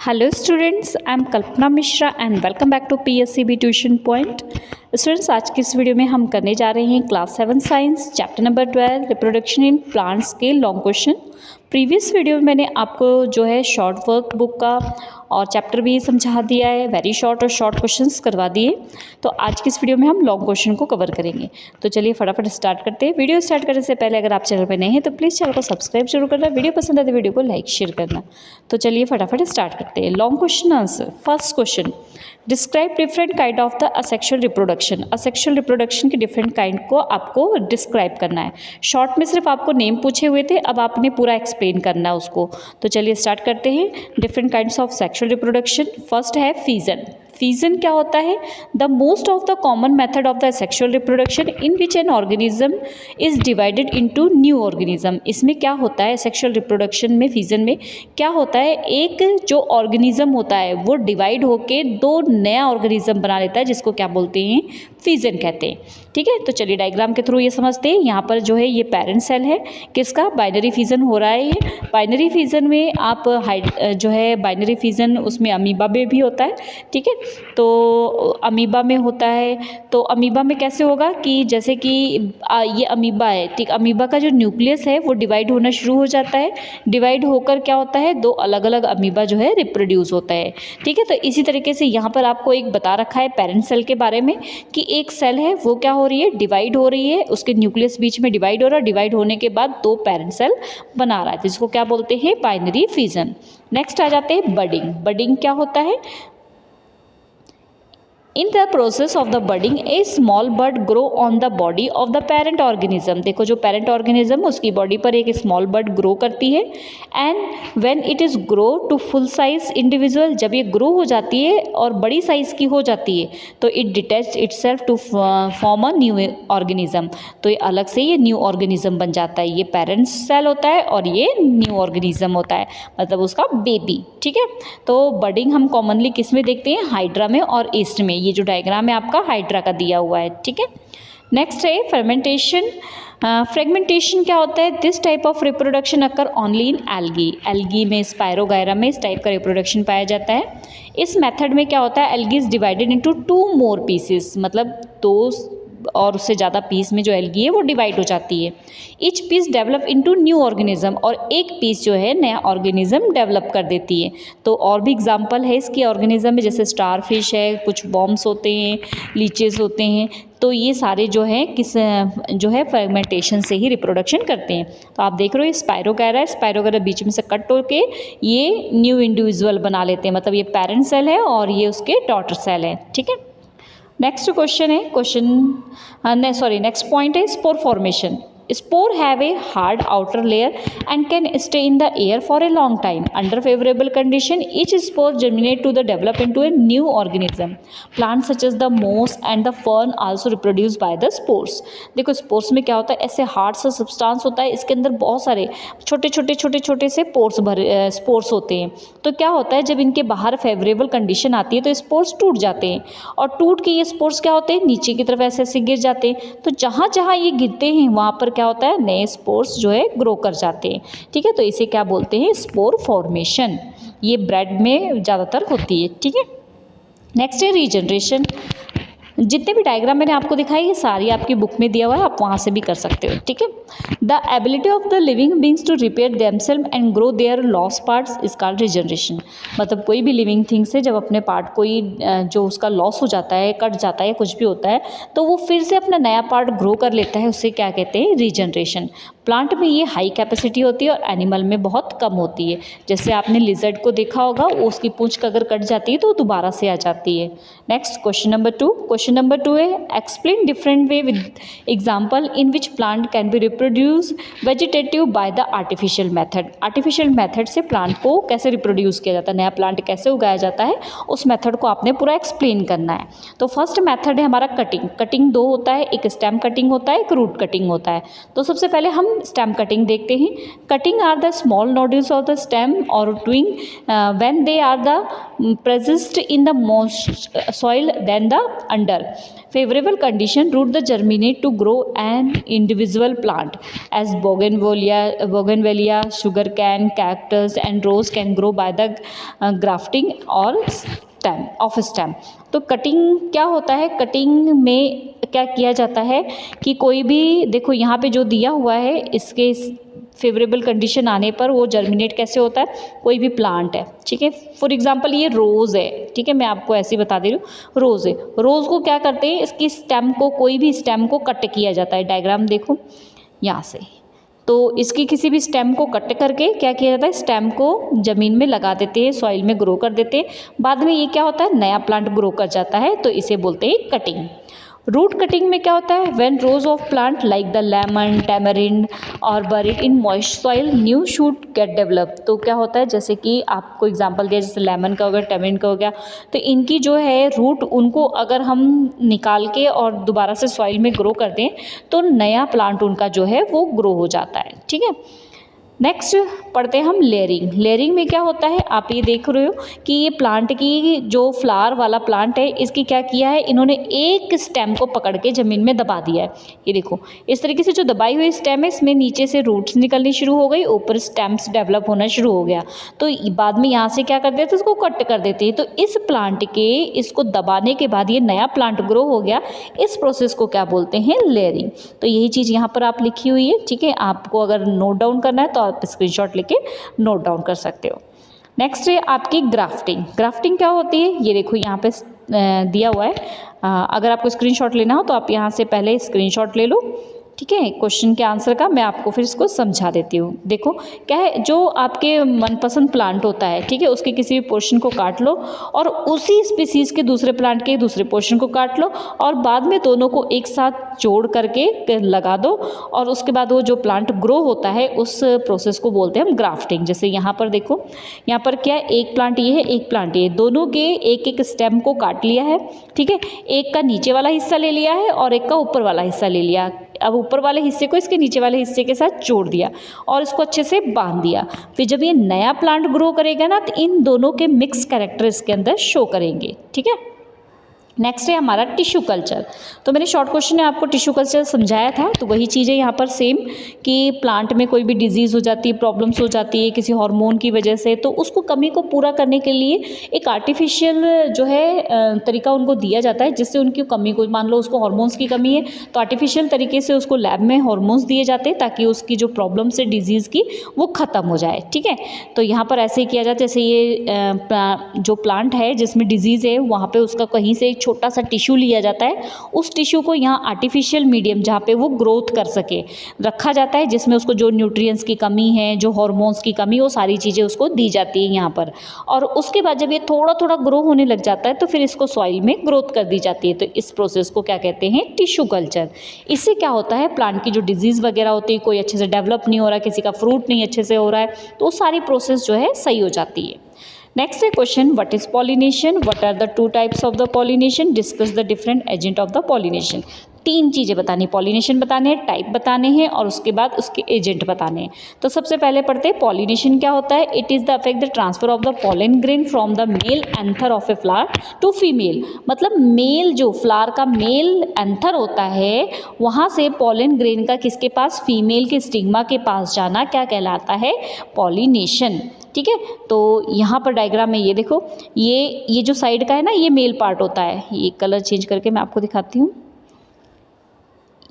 Hello students, I am Kalpana Mishra and welcome back to PSCB Tuition Point। Students आज की इस video में हम करने जा रहे हैं class 7 science chapter number 12 reproduction in plants के लॉन्ग क्वेश्चन। प्रीवियस वीडियो में मैंने आपको जो है शॉर्ट वर्क बुक का और चैप्टर भी समझा दिया है, वेरी शॉर्ट और शॉर्ट क्वेश्चंस करवा दिए। तो आज की इस वीडियो में हम लॉन्ग क्वेश्चन को कवर करेंगे। तो चलिए फटाफट स्टार्ट करते हैं। वीडियो स्टार्ट करने से पहले अगर आप चैनल पर नए हैं तो प्लीज़ चैनल को सब्सक्राइब जरूर करना, वीडियो पसंद आए तो वीडियो को लाइक शेयर करना। तो चलिए फटाफट स्टार्ट करते हैं। Long question answer. First question, describe different kind of the asexual reproduction. Asexual reproduction के डिफरेंट काइंड को आपको डिस्क्राइब करना है। शॉर्ट में सिर्फ आपको नेम पूछे हुए थे, अब आपने पूरा एक्सप्लेन करना है उसको। तो चलिए स्टार्ट करते हैं। Different kinds of sexual reproduction. First है फीजन। फीजन क्या होता है? The most of the common method of the sexual reproduction in which an organism is divided into new organism. इसमें क्या होता है सेक्सुअल रिप्रोडक्शन में, फीजन में क्या होता है, एक जो ऑर्गेनिज्म होता है वो डिवाइड होके दो नया ऑर्गेनिज्म बना लेता है, जिसको क्या बोलते हैं, फीजन कहते हैं। ठीक है, तो चलिए डायग्राम के थ्रू ये समझते हैं। यहाँ पर जो है ये पेरेंट सेल है, किसका, बाइनरी फीजन हो रहा है। ये बाइनरी फीजन में आप जो है बाइनरी फीजन उसमें अमीबा में भी होता है। ठीक है, तो अमीबा में होता है। तो अमीबा में कैसे होगा कि जैसे कि ये अमीबा है, ठीक, अमीबा का जो न्यूक्लियस है वो डिवाइड होना शुरू हो जाता है। डिवाइड होकर क्या होता है, दो अलग अलग अमीबा जो है रिप्रोड्यूस होता है। ठीक है, तो इसी तरीके से यहाँ पर आपको एक बता रखा है पेरेंट सेल के बारे में कि एक सेल है वो क्या हो रही है, डिवाइड हो रही है, उसके न्यूक्लियस बीच में डिवाइड हो रहा है, डिवाइड होने के बाद दो पेरेंट सेल बना रहा है, जिसको क्या बोलते हैं, बाइनरी फिजन। नेक्स्ट आ जाते हैं बडिंग। बडिंग क्या होता है? In the process of the budding, a small bud grow on the body of the parent organism। देखो जो parent organism उसकी body पर एक small bud grow करती है। And when it is grow to full size individual, जब ये grow हो जाती है और बड़ी size की हो जाती है तो it detaches itself to form a new organism। तो ये अलग से ये new organism बन जाता है। ये parent cell होता है और ये new organism होता है, मतलब उसका बेबी। ठीक है, तो बडिंग हम कॉमनली किस में देखते हैं, हाइड्रा में और ईस्ट में। ये जो डायग्राम है आपका हाइड्रा का दिया हुआ है। ठीक है, नेक्स्ट है फ्रेगमेंटेशन। फ्रेगमेंटेशन क्या होता है? This type of reproduction occur only in algae. Algae में, स्पायरोगायरा में इस टाइप का रिप्रोडक्शन पाया जाता है। इस मेथड में क्या होता है, algae is divided into 2 more pieces, मतलब 2 और उससे ज़्यादा पीस में जो एल्गी है वो डिवाइड हो जाती है। Each piece develop into new organism, और एक पीस जो है नया ऑर्गेनिज्म डेवलप कर देती है। तो और भी एग्जांपल है इसकी ऑर्गेनिज्म में, जैसे स्टार फिश है, कुछ वॉर्म्स होते हैं, लीचेस होते हैं। तो ये सारे जो है किस जो है फ्रेगमेंटेशन से ही रिप्रोडक्शन करते हैं। तो आप देख रहे हो स्पायरोगायरा है, स्पायरोगायरा बीच में से कट होके ये न्यू इंडिविजुअल बना लेते हैं, मतलब ये पेरेंट सेल है और ये उसके डॉटर सेल है। ठीक है, नेक्स्ट क्वेश्चन है नेक्स्ट पॉइंट है spore formation. Spore have a hard outer layer and can stay in the air for a long time. Under favorable condition, each spore germinate to the develop into a new organism. Plants such as the moss and the fern also reproduce by the spores. देखो spores में क्या होता है, ऐसे hard सा substance होता है, इसके अंदर बहुत सारे छोटे छोटे से स्पोर्स होते हैं। तो क्या होता है, जब इनके बाहर फेवरेबल कंडीशन आती है तो स्पोर्स टूट जाते हैं, और टूट के ये स्पोर्स क्या होते हैं, नीचे की तरफ ऐसे ऐसे गिर जाते हैं। तो जहाँ जहाँ ये गिरते हैं वहाँ पर क्या होता है, नए स्पोर्स जो है ग्रो कर जाते हैं। ठीक है, तो इसे क्या बोलते हैं, स्पोर फॉर्मेशन। ये ब्रेड में ज़्यादातर होती है। ठीक है, नेक्स्ट है रीजनरेशन। जितने भी डायग्राम मैंने आपको दिखाई ये सारी आपकी बुक में दिया हुआ है, आप वहाँ से भी कर सकते हो। ठीक है, the ability of the living beings to repair themself and grow their loss parts is called regeneration. मतलब कोई भी लिविंग थिंग से जब अपने पार्ट कोई जो उसका लॉस हो जाता है, कट जाता है, कुछ भी होता है, तो वो फिर से अपना नया पार्ट ग्रो कर लेता है, उससे क्या कहते हैं, रीजनरेशन। प्लांट में ये हाई कैपेसिटी होती है और एनिमल में बहुत कम होती है। जैसे आपने लिजर्ड को देखा होगा, उसकी पूंछ अगर कट जाती है तो दोबारा से आ जाती है। Next question number 2। Question number 2 है explain different way with example in which plant can be reproduce vegetative by the artificial method. Artificial method से प्लांट को कैसे रिप्रोड्यूस किया जाता है, नया प्लांट कैसे उगाया जाता है, उस मेथड को आपने पूरा एक्सप्लेन करना है। तो फर्स्ट मेथड है हमारा कटिंग। कटिंग 2 होता है, एक स्टेम कटिंग होता है, एक रूट कटिंग होता है। तो सबसे पहले हम स्टेम कटिंग देखते हैं। Cutting are the small nodules of the stem और twig when they are the present in the most soil then the under favorable condition root the germinate to grow an individual plant as bougainvillea, sugarcane, cactus and rose can grow by the grafting or stem. तो cutting क्या होता है, cutting में क्या किया जाता है कि कोई भी, देखो यहाँ पे जो दिया हुआ है इसके फेवरेबल कंडीशन आने पर वो जर्मिनेट कैसे होता है, कोई भी प्लांट है, ठीक है। फॉर एग्जांपल ये रोज़ है, ठीक है, मैं आपको ऐसे ही बता दे रही हूँ। रोज़ है, रोज़ को क्या करते हैं, इसकी स्टेम को, कोई भी स्टेम को कट किया जाता है। डायग्राम देखो यहाँ से, तो इसकी किसी भी स्टेम को कट करके क्या किया जाता है, स्टेम को ज़मीन में लगा देते हैं, सॉइल में ग्रो कर देते हैं। बाद में ये क्या होता है, नया प्लांट ग्रो कर जाता है, तो इसे बोलते हैं कटिंग। रूट कटिंग में क्या होता है, when rose of plant like the lemon, tamarind और buried in moist soil new shoot get develop. तो क्या होता है, जैसे कि आपको एग्जांपल दिया, जैसे लेमन का हो गया, टैमरिंड का हो गया, तो इनकी जो है रूट, उनको अगर हम निकाल के और दोबारा से सॉइल में ग्रो कर दें तो नया प्लांट उनका जो है वो ग्रो हो जाता है, ठीक है। नेक्स्ट पढ़ते हैं हम लेयरिंग। लेयरिंग में क्या होता है, आप ये देख रहे हो कि ये प्लांट की जो फ्लावर वाला प्लांट है, इसकी क्या किया है, इन्होंने एक स्टेम को पकड़ के ज़मीन में दबा दिया है। ये देखो इस तरीके से जो दबाई हुई स्टेम है, इसमें नीचे से रूट्स निकलनी शुरू हो गई, ऊपर स्टेम्स डेवलप होना शुरू हो गया। तो बाद में यहाँ से क्या कर देते हैं, इसको कट कर देते हैं। तो इस प्लांट के, इसको दबाने के बाद ये नया प्लांट ग्रो हो गया, इस प्रोसेस को क्या बोलते हैं, लेयरिंग। तो यही चीज़ यहाँ पर आप लिखी हुई है, ठीक है। आपको अगर नोट डाउन करना है तो आप स्क्रीनशॉट लेके नोट डाउन कर सकते हो। नेक्स्ट है आपकी ग्राफ्टिंग। ग्राफ्टिंग क्या होती है, ये देखो यहाँ पे दिया हुआ है। अगर आपको स्क्रीनशॉट लेना हो तो आप यहाँ से पहले स्क्रीनशॉट ले लो, ठीक है, क्वेश्चन के आंसर का। मैं आपको फिर इसको समझा देती हूँ। देखो क्या है, जो आपके मनपसंद प्लांट होता है, ठीक है, उसके किसी भी पोर्शन को काट लो और उसी स्पीसीज़ के दूसरे प्लांट के दूसरे पोर्शन को काट लो और बाद में दोनों को एक साथ जोड़ करके लगा दो और उसके बाद वो जो प्लांट ग्रो होता है उस प्रोसेस को बोलते हैं हम ग्राफ्टिंग। जैसे यहाँ पर देखो, यहाँ पर क्या है, एक प्लांट ये है, एक प्लांट ये, दोनों के एक एक स्टेम को काट लिया है, ठीक है। एक का नीचे वाला हिस्सा ले लिया है और एक का ऊपर वाला हिस्सा ले लिया। अब ऊपर वाले हिस्से को इसके नीचे वाले हिस्से के साथ जोड़ दिया और इसको अच्छे से बांध दिया। फिर जब ये नया प्लांट ग्रो करेगा ना, तो इन दोनों के मिक्स कैरेक्टर इसके अंदर शो करेंगे, ठीक है। नेक्स्ट है हमारा टिश्यू कल्चर। तो मैंने शॉर्ट क्वेश्चन में आपको टिश्यू कल्चर समझाया था, तो वही चीज़ है यहाँ पर सेम, कि प्लांट में कोई भी डिजीज़ हो जाती है, प्रॉब्लम्स हो जाती है किसी हार्मोन की वजह से, तो उसको कमी को पूरा करने के लिए एक आर्टिफिशियल जो है तरीका उनको दिया जाता है, जिससे उनकी कमी को, मान लो उसको हार्मोन्स की कमी है तो आर्टिफिशियल तरीके से उसको लैब में हार्मोन्स दिए जाते हैं ताकि उसकी जो प्रॉब्लम्स है डिजीज़ की वो ख़त्म हो जाए, ठीक है। तो यहाँ पर ऐसे ही किया जाता है, जैसे ये जो प्लांट है जिसमें डिजीज़ है, वहाँ पर उसका कहीं से छोटा सा टिश्यू लिया जाता है, उस टिश्यू को यहाँ आर्टिफिशियल मीडियम जहाँ पे वो ग्रोथ कर सके रखा जाता है, जिसमें उसको जो न्यूट्रिएंट्स की कमी है, जो हार्मोन्स की कमी, वो सारी चीज़ें उसको दी जाती है यहाँ पर। और उसके बाद जब ये थोड़ा थोड़ा ग्रो होने लग जाता है तो फिर इसको सॉइल में ग्रोथ कर दी जाती है। तो इस प्रोसेस को क्या कहते हैं, टिश्यू कल्चर। इससे क्या होता है, प्लांट की जो डिजीज़ वगैरह होती है, कोई अच्छे से डेवलप नहीं हो रहा है, किसी का फ्रूट नहीं अच्छे से हो रहा है, तो वो सारी प्रोसेस जो है सही हो जाती है। नेक्स्ट है question, what is pollination, what are the two types of the pollination, discuss the different agent of the pollination. तीन चीज़ें बतानी, पॉलिनेशन बताने हैं, टाइप बताने हैं और उसके बाद उसके एजेंट बताने हैं। तो सबसे पहले पढ़ते हैं पॉलिनेशन क्या होता है। It is the affect the transfer of the pollen grain from the male anther of a flower to female. मतलब मेल, जो फ्लावर का मेल एंथर होता है, वहाँ से पॉलन ग्रेन का किसके पास, फीमेल के स्टिग्मा के पास जाना क्या कहलाता है, पॉलिनेशन, ठीक है। तो यहाँ पर डायग्राम में ये देखो, ये जो साइड का है ना, ये मेल पार्ट होता है। ये कलर चेंज करके मैं आपको दिखाती हूँ।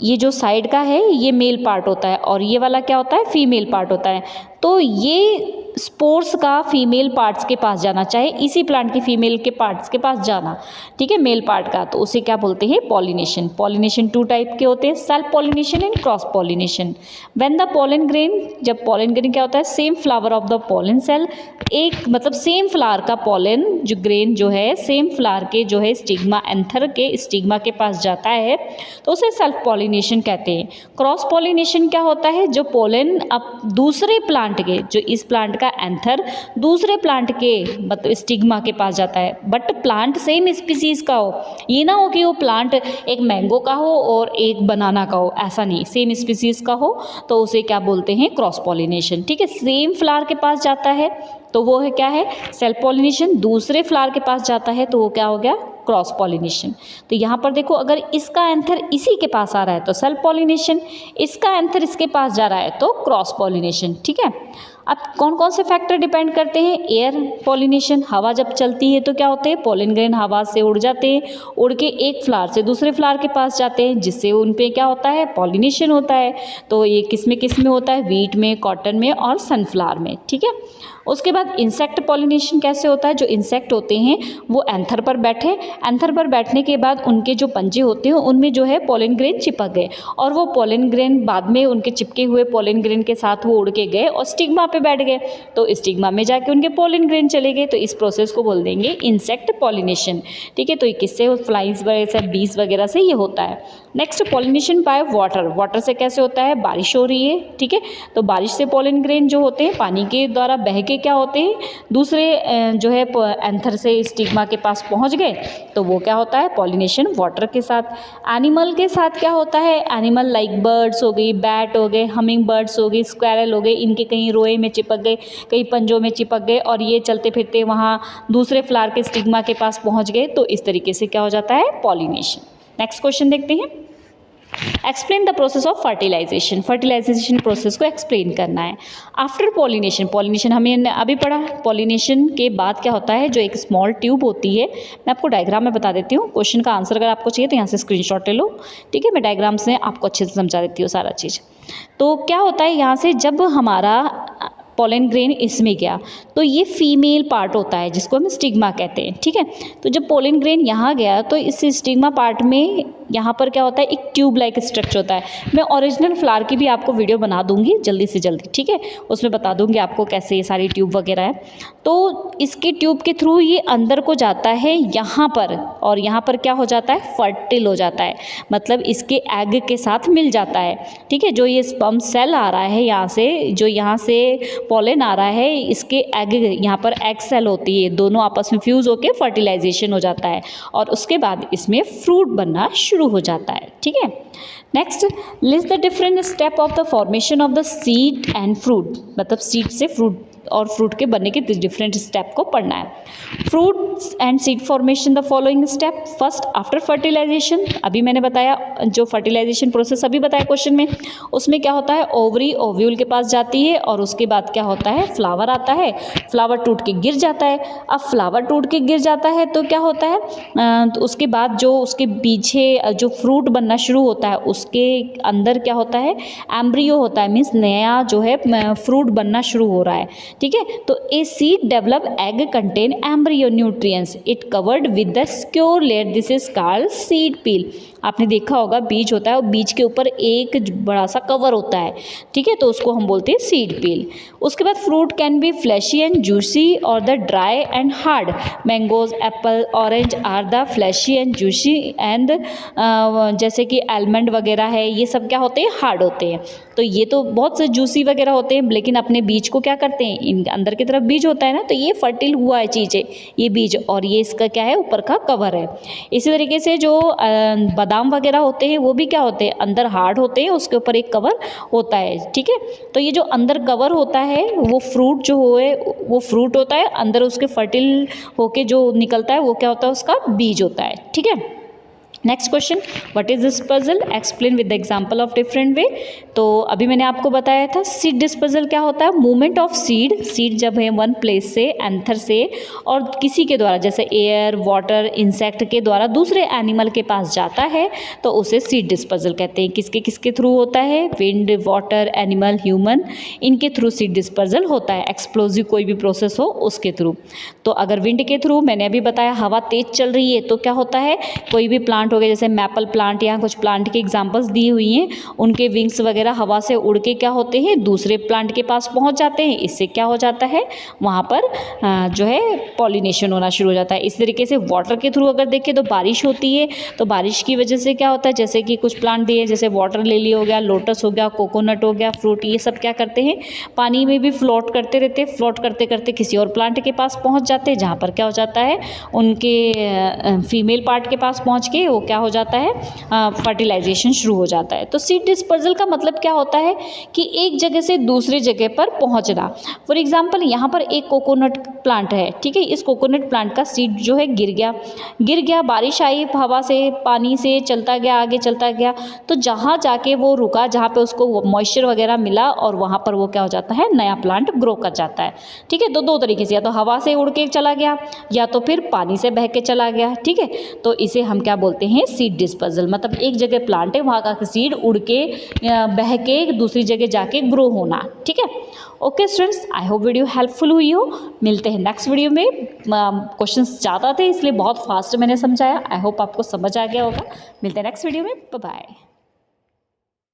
ये जो साइड का है ये मेल पार्ट होता है और ये वाला क्या होता है, फीमेल पार्ट होता है। तो ये स्पोर्स का फीमेल पार्ट्स के पास जाना, चाहे इसी प्लांट के फीमेल के पार्ट्स के पास जाना, ठीक है, मेल पार्ट का, तो उसे क्या बोलते हैं, पॉलिनेशन। पॉलिनेशन टू टाइप के होते हैं, self pollination and cross pollination. When the pollen grain, जब पॉलन ग्रेन क्या होता है, same flower of the pollen cell, एक मतलब सेम फ्लावर का पॉलन जो ग्रेन जो है सेम फ्लावर के जो है स्टिग्मा, एंथर के स्टिग्मा के पास जाता है, तो उसे सेल्फ पॉलिनेशन कहते हैं। क्रॉस पॉलिनेशन क्या होता है, जो पॉलन अब दूसरे प्लांट के, जो इस प्लांट का का एंथर दूसरे प्लांट के मतलब स्टिग्मा के पास जाता है, बट प्लांट सेम स्पीसीज का हो। ये ना हो कि वो प्लांट एक मैंगो का हो और एक बनाना का हो, ऐसा नहीं, सेम स्पीसीज का हो तो उसे क्या बोलते हैं, क्रॉस पॉलिनेशन। ठीक है, सेम फ्लावर के पास जाता है तो वो है क्या है, सेल्फ पॉलिनेशन। दूसरे फ्लावर के पास जाता है तो वो क्या हो गया, क्रॉस पॉलिनेशन। तो यहाँ पर देखो, अगर इसका एंथर इसी के पास आ रहा है तो सेल्फ पॉलिनेशन, इसका एंथर इसके पास जा रहा है तो क्रॉस पॉलिनेशन। ठीक है, अब कौन कौन से फैक्टर डिपेंड करते हैं, एयर पॉलिनेशन, हवा जब चलती है तो क्या होते हैं, पोलन ग्रेन हवा से उड़ जाते हैं, उड़ के एक फ्लावर से दूसरे फ्लावर के पास जाते हैं, जिससे उन पे क्या होता है, पॉलिनेशन होता है। तो ये किस में होता है, वीट में, कॉटन में और सनफ्लावर में। ठीक है, उसके बाद इंसेक्ट पॉलिनेशन कैसे होता है, जो इंसेक्ट होते हैं वो एंथर पर बैठे, एंथर पर बैठने के बाद उनके जो पंजे होते हैं उनमें जो है पोलन ग्रेन चिपक गए, और वो पोलन ग्रेन बाद में उनके चिपके हुए पोलन ग्रेन के साथ वो उड़ के गए और स्टिग्मा पे बैठ गए, तो स्टिग्मा में जाके उनके पोलन ग्रेन चले गए। तो इस प्रोसेस को बोल देंगे इंसेक्ट पॉलिनेशन। ठीक है, तो ये किससे, फ्लाइज वगैरह से, बीज वगैरह से ये होता है। Next pollination by water, water से कैसे होता है, बारिश हो रही है, ठीक है, तो बारिश से पोलन ग्रेन जो होते हैं पानी के द्वारा बह के क्या होते हैं, दूसरे जो है एंथर से स्टिग्मा के पास पहुंच गए, तो वो क्या होता है, पॉलिनेशन वाटर के साथ। एनिमल के साथ क्या होता है, एनिमल लाइक बर्ड्स हो गई, बैट हो गए, हमिंग बर्ड्स हो गई, स्क्वैरल हो गए, इनके कहीं रोए में चिपक गए, कहीं पंजों में चिपक गए और ये चलते फिरते वहाँ दूसरे फ्लावर के स्टिग्मा के पास पहुँच गए, तो इस तरीके से क्या हो जाता है, पॉलिनेशन। नेक्स्ट क्वेश्चन देखते हैं, explain the process of fertilization, fertilization process को एक्सप्लेन करना है। आफ्टर पॉलिनेशन, पॉलिनेशन हमें अभी पढ़ा, पॉलिनेशन के बाद क्या होता है, जो एक स्मॉल ट्यूब होती है, मैं आपको डायग्राम में बता देती हूँ, क्वेश्चन का आंसर अगर आपको चाहिए तो यहाँ से स्क्रीनशॉट ले लो। ठीक है, मैं डायग्राम से आपको अच्छे से समझा देती हूँ सारा चीज़। तो क्या होता है, यहाँ से जब हमारा पोलन ग्रेन इसमें गया तो ये फीमेल पार्ट होता है जिसको हम स्टिग्मा कहते हैं। ठीक है, तो जब पोलन ग्रेन यहाँ गया तो इस स्टिग्मा पार्ट में यहाँ पर क्या होता है, एक ट्यूब लाइक स्ट्रक्चर होता है। मैं ओरिजिनल फ्लावर की भी आपको वीडियो बना दूंगी जल्दी से जल्दी, ठीक है, उसमें बता दूंगी आपको कैसे ये सारी ट्यूब वगैरह है। तो इसके ट्यूब के थ्रू ये अंदर को जाता है यहाँ पर, और यहाँ पर क्या हो जाता है, फर्टिल हो जाता है, मतलब इसके एग के साथ मिल जाता है। ठीक है, जो ये स्पर्म सेल आ रहा है यहाँ से, जो यहाँ से पोलन आ रहा है, इसके एग, यहाँ पर एग सेल होती है, दोनों आपस में फ्यूज़ होकर फर्टिलाइजेशन हो जाता है और उसके बाद इसमें फ्रूट बनना शुरू हो जाता है। ठीक है, next, list the different step of the formation of the seed and fruit, मतलब सीड से फ्रूट और फ्रूट के बनने के डिफरेंट स्टेप को पढ़ना है। Fruits and seed formation the following step, first after fertilization, अभी मैंने बताया जो फर्टिलाइजेशन प्रोसेस अभी बताया क्वेश्चन में, उसमें क्या होता है, ओवरी ओव्यूल के पास जाती है और उसके बाद क्या होता है, फ्लावर आता है, फ्लावर टूट के गिर जाता है। अब फ्लावर टूट के गिर जाता है तो क्या होता है, तो उसके बाद जो उसके पीछे जो फ्रूट बनना शुरू होता है उसके अंदर क्या होता है, एम्ब्रियो होता है, मीन्स नया जो है फ्रूट बनना शुरू हो रहा है। ठीक है, तो a seed develop egg contain embryo nutrients, it covered with the secure layer, this is called seed peel. आपने देखा होगा बीज होता है और बीज के ऊपर एक बड़ा सा कवर होता है। ठीक है, तो उसको हम बोलते हैं सीड पील। उसके बाद fruit can be fleshy and juicy और the dry and hard, mangoes, apple, orange are the fleshy and juicy and जैसे कि आलमंड वगैरह है, ये सब क्या होते हैं, हार्ड होते हैं। तो ये तो बहुत से जूसी वगैरह होते हैं, लेकिन अपने बीज को क्या करते हैं, इन अंदर की तरफ बीज होता है ना, तो ये फर्टिल हुआ है चीज़ है ये बीज, और ये इसका क्या है, ऊपर का कवर है। इसी तरीके से जो बादाम वगैरह होते हैं वो भी क्या होते हैं, अंदर हार्ड होते हैं, उसके ऊपर एक कवर होता है। ठीक है, तो ये जो अंदर कवर होता है वो फ्रूट जो है वो फ्रूट होता है, अंदर उसके फर्टिल होके जो निकलता है वो क्या होता है, उसका बीज होता है। ठीक है, next question, what is dispersal, explain with the example of different way. तो अभी मैंने आपको बताया था सीड डिस्पर्जल क्या होता है, मूवमेंट ऑफ सीड, सीड जब है वन प्लेस से, एंथर से और किसी के द्वारा जैसे एयर, वाटर, इंसेक्ट के द्वारा दूसरे एनिमल के पास जाता है तो उसे सीड डिस्पर्जल कहते हैं। किसके किसके थ्रू होता है, विंड, वाटर, एनिमल, ह्यूमन, इनके थ्रू सीड डिस्पर्जल होता है। एक्सप्लोजिव कोई भी प्रोसेस हो उसके थ्रू, तो अगर विंड के थ्रू, मैंने अभी बताया हवा तेज चल रही है तो क्या होता है, कोई भी प्लांट प्लांट हो गए जैसे मैपल प्लांट, यहाँ कुछ प्लांट के एग्जांपल्स दी हुई हैं, उनके विंग्स वगैरह हवा से उड़ के क्या होते हैं दूसरे प्लांट के पास पहुंच जाते हैं। इससे क्या हो जाता है वहाँ पर जो है पॉलिनेशन होना शुरू हो जाता है। इस तरीके से वाटर के थ्रू अगर देखें तो बारिश होती है, तो बारिश की वजह से क्या होता है जैसे कि कुछ प्लांट दिए जैसे वाटर लिली हो गया, लोटस हो गया, कोकोनट हो गया, फ्रूट, ये सब क्या करते हैं पानी में भी फ्लोट करते रहते हैं। फ्लोट करते करते किसी और प्लांट के पास पहुँच जाते हैं जहाँ पर क्या हो जाता है उनके फीमेल पार्ट के पास पहुँच के वो क्या हो जाता है फर्टिलाइजेशन शुरू हो जाता है। तो सीड डिस्पर्सल का मतलब क्या होता है कि एक जगह से दूसरी जगह पर पहुंचना। फॉर एग्जांपल यहाँ पर एक कोकोनट प्लांट है, ठीक है, इस कोकोनट प्लांट का सीड जो है गिर गया, बारिश आई हवा से पानी से चलता गया, आगे चलता गया, तो जहाँ जाके वो रुका जहाँ पे उसको मॉइस्चर वगैरह मिला और वहाँ पर वो क्या हो जाता है नया प्लांट ग्रो कर जाता है। ठीक है, तो दो तरीके से, या तो हवा से उड़ के चला गया या तो फिर पानी से बह के चला गया। ठीक है, तो इसे हम क्या बोलते हैं सीड डिस्पर्सल, मतलब एक जगह प्लांट है वहाँ का सीड उड़ के बह के दूसरी जगह जाके ग्रो होना। ठीक है, okay students, I hope video helpful हुई हो। मिलते हैं नेक्स्ट वीडियो में। क्वेश्चंस ज़्यादा थे इसलिए बहुत फास्ट मैंने समझाया। आई होप आपको समझ आ गया होगा। मिलते हैं नेक्स्ट वीडियो में। Bye bye.